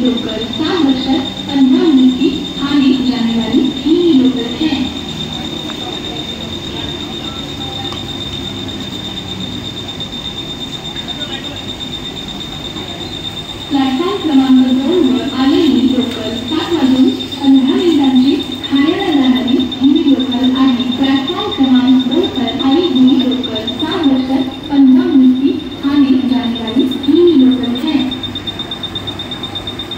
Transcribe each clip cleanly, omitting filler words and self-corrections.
Local 7:15 की आने जाने वाली मिनी लोकल है। प्लॅटफॉर्म क्रमांक 2 वर आलेली लोकल 7:15 ठाण्याला जाणारी मिनी लोकल आहे। प्लॅटफॉर्म क्रमांक 2 पर आई मिनी लोकल 7:15 की आने जाने वाली मिनी लोकल है।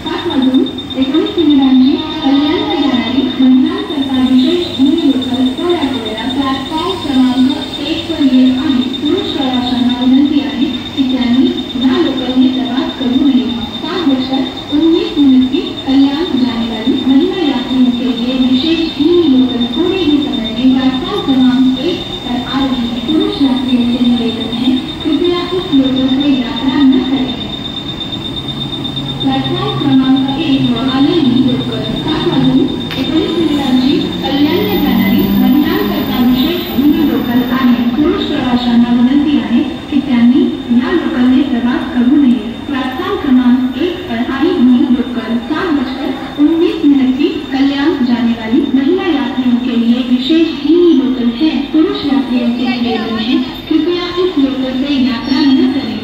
7:19 कल्याणला जाणारी महिलांकरता विशेष मिनी लोकल कोल्हापूरला प्लॅटफॉर्म क्रमांक 1 पर येत आहे। पुरुष प्रवाशांना विनंती आहे की त्यांनी या लोकलने प्रवास करू नये। 7:19 की कल्याण जाने वाली महिला यात्रियों के लिए विशेष मिनी लोकल थोड़े ही समय में प्लेटफॉर्म क्रमांक 1 पर आ रही है। पुरुष यात्रियों से निवेदन है कृपया इस लोकल से यात्रा न करें। प्लॅटफॉर्म क्रमांक 1 वर आलेली लोकल 7:19 कल्याणला जाणारी महिलांकरता विशेष मिनी लोकल आहे। पुरुष प्रवाशांना विनंती आहे की त्यांनी या लोकलने प्रवास करू नये। प्लॅटफॉर्म क्रमांक 1 पर आई मिनी लोकल 7:19 की कल्याण जाने वाली महिला यात्रियों के लिए विशेष मिनी लोकल है। पुरुष यात्रियों से निवेदन है कृपया इस लोकल से यात्रा न करें।